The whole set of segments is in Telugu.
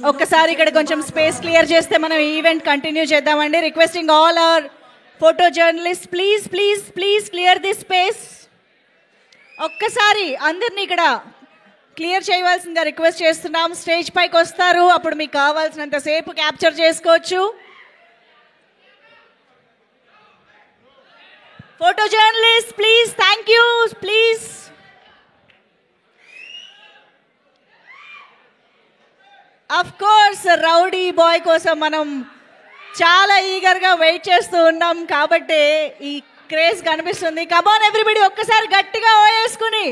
ఒక్కసారి ఇక్కడ కొంచెం స్పేస్ క్లియర్ చేస్తే మనం ఈవెంట్ కంటిన్యూ చేద్దామండి. Requesting all our photo journalist please please please clear this space. ఒక్కసారి అందరినీ ఇక్కడ క్లియర్ చేయవలసిందిగా రిక్వెస్ట్ చేస్తున్నాం. స్టేజ్ పైకి వస్తారు, అప్పుడు మీకు కావాల్సినంత సేపు క్యాప్చర్ చేసుకోవచ్చు. Photo journalist please, thank you please. Of course rowdy boy కోసం మనం చాలా ఈగర్గా వెయిట్ చేస్తూ ఉన్నాం కాబట్టి ఈ క్రేజ్ కనిపిస్తుంది. కమాన్ ఎవ్రీబడి, ఒక్కసారి గట్టిగా ఓయేసుకుని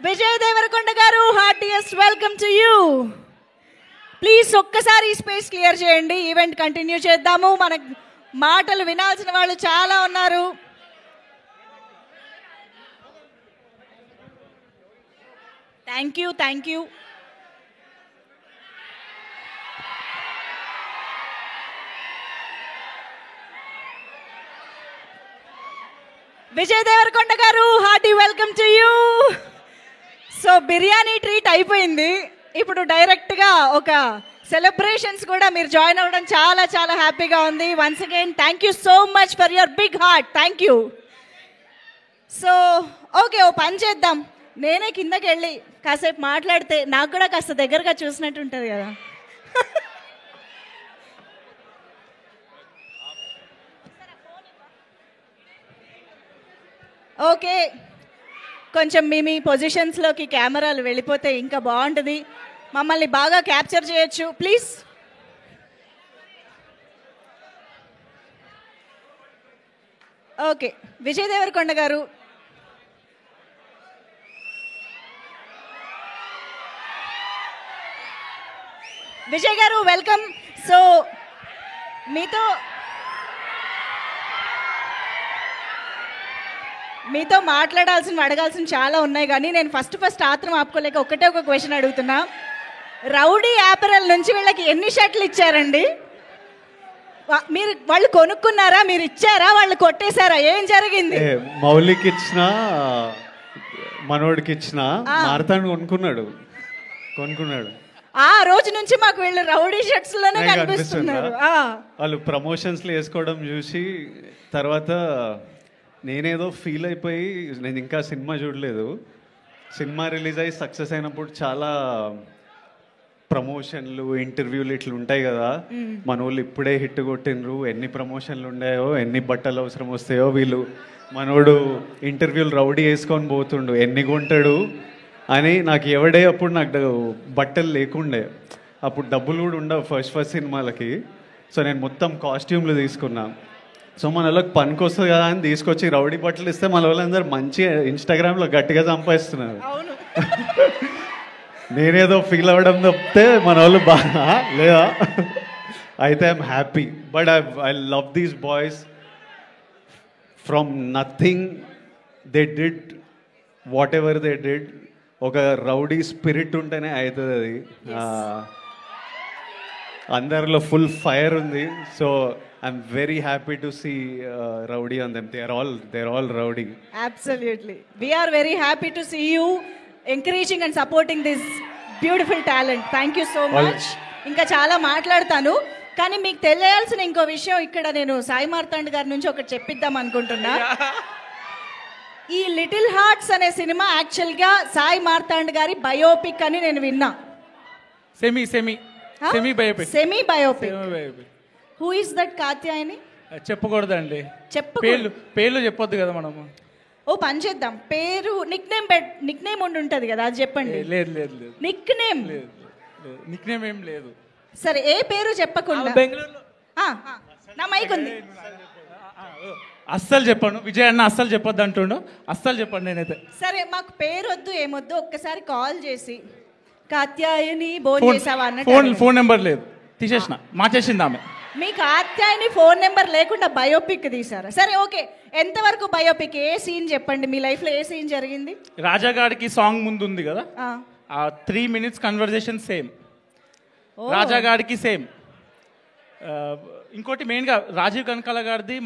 Vijay Deverakonda garu heartiest welcome to you. Please ఒక్కసారి ఈ స్పేస్ క్లియర్ చేయండి, ఈవెంట్ కంటిన్యూ చేద్దాము. మన మాటలు వినాల్సిన వాళ్ళు చాలా ఉన్నారు. Thank you thank you. Vijay Deverakonda garu hearty welcome to you. So biryani treat అయిపోయింది, ఇప్పుడు డైరెక్ట్గా ఒక సెలబ్రేషన్స్ కూడా మీరు జాయిన్ అవ్వడం చాలా చాలా హ్యాపీగా ఉంది. Once again thank you so much for your big heart, thank you. So okay, ఓ పని చేద్దాం, నేనే కిందకి వెళ్ళి కాసేపు మాట్లాడితే నాకు కూడా కాస్త దగ్గరగా చూసినట్టు ఉంటుంది కదా. ఓకే, కొంచెం మీ పొజిషన్స్లోకి కెమెరాలు వెళ్ళిపోతే ఇంకా బాగుంటుంది, మమ్మల్ని బాగా క్యాప్చర్ చేయొచ్చు. ప్లీజ్ ఓకే, విజయ్ దేవరకొండ గారు విజయ్ గారు వెల్కమ్. సో మీతో మాట్లాడాల్సిన అడగాల్సిన చాలా ఉన్నాయి, కానీ నేను ఫస్ట్ ఆత్రం ఆపుకోలేక ఒకటే ఒక క్వశ్చన్ అడుగుతున్నా. రౌడీ యాపరల్ నుంచి వీళ్ళకి ఎన్ని షర్ట్లు ఇచ్చారండి? వాళ్ళు కొనుక్కున్నారా, మీరు ఇచ్చారా, వాళ్ళు కొట్టేశారా, ఏం జరిగింది? మౌలికి ఇచ్చిన, మనోడికి ఇచ్చిన, మార్తాండ్ కొనుక్కున్నాడు. ఆ రోజు నుంచి మాకు వీళ్ళు రౌడీ షర్ట్స్ లోనే కనిపిస్తున్నారు. వాళ్ళు ప్రమోషన్స్ లో వేసుకోవడం చూసి తర్వాత నేనేదో ఫీల్ అయిపోయి, నేను ఇంకా సినిమా చూడలేదు, సినిమా రిలీజ్ అయ్యి సక్సెస్ అయినప్పుడు చాలా ప్రమోషన్లు ఇంటర్వ్యూలు ఇట్లా ఉంటాయి కదా, మన వాళ్ళు ఇప్పుడే హిట్ కొట్టినరు, ఎన్ని ప్రమోషన్లు ఉన్నాయో, ఎన్ని బట్టలు అవసరం వస్తాయో, వీళ్ళు మనోడు ఇంటర్వ్యూలు రౌడీ వేసుకొని పోతుండు, ఎన్ని కొంటాడు అని నాకు ఎవడే. అప్పుడు నాకు బట్టలు లేకుండే, అప్పుడు డబ్బులు కూడా ఉండవు ఫస్ట్ సినిమాలకి. సో నేను మొత్తం కాస్ట్యూమ్లు తీసుకున్నా. సో మన వాళ్ళకి పనికి వస్తుంది కదా అని తీసుకొచ్చి రౌడీ బట్టలు ఇస్తే మన వాళ్ళందరూ మంచిగా ఇన్స్టాగ్రామ్లో గట్టిగా సంపాదిస్తున్నారు. నేనేదో ఫీల్ అవ్వడం తప్పితే మన వాళ్ళు బాగా లేదా. అయితే I'm happy, but I love these boys. From nothing they did whatever they did. ఒక రౌడీ స్పిరిట్ ఉంటేనే అవుతుంది అది. అందరిలో ఫుల్ ఫైర్ ఉంది. So I'm very happy to see rowdy on them. They are all rowdy. Absolutely. We are very happy to see you encouraging and supporting this beautiful talent. Thank you so much. ఇంకా చాలా మాట్లాడతాను, కానీ మీకు తెలియాల్సిన ఇంకో విషయం ఇక్కడ నేను సాయి మార్తాండ్ గారి నుంచి ఒకటి చెప్పిద్దాం అనుకుంటున్నా. ఈ లిటిల్ హార్ట్స్ అనే సినిమా యాక్చువల్గా సాయి మార్తాండ్ గారి బయోపిక్ అని నేను విన్నా. Semi biopic. Who is that Katyayani? చెప్పకూడదండి, పేర్లు చెప్పొద్దు కదా మనము. ఓ పని చేద్దాం, పేరు నిక్ నేమ్ ఉంటుంది కదా, అది చెప్పండి. లేదు నిక్ నేమ్ ఏం లేదు. సరే, ఏ పేరు చెప్పకుండా. బెంగళూరులో నా మైక్ ఉంది. అస్సలు చెప్పాను, విజయ్ అన్న అస్సలు చెప్పొద్దు అంటుండు, అస్సలు చెప్పండి. నేనైతే సరే, మాకు పేరు వద్దు ఏమొద్దు, ఒక్కసారి కాల్ చేసి కాత్యాయని భోజనం చేసావా అన్నట్టు. ఫోన్ నెంబర్ లేదు, తీసేసిన, మార్చేసింది ఆమె. మీ కాత్యాయని ఫోన్ నెంబర్ లేకుండా బయోపిక్ తీసారా? సరే ఓకే, ఎంతవరకు బయోపిక్? ఏ సీన్ చెప్పండి, మీ లైఫ్ లో ఏ సీన్ జరిగింది? రాజాగాడికి సాంగ్ ముందు ఉంది కదా, ఆ 3 minutes కన్వర్జేషన్ సేమ్. రాజాగాడికి సేమ్. ఇంకోటి మెయిన్గా రాజీవ్ కనకాల గారిది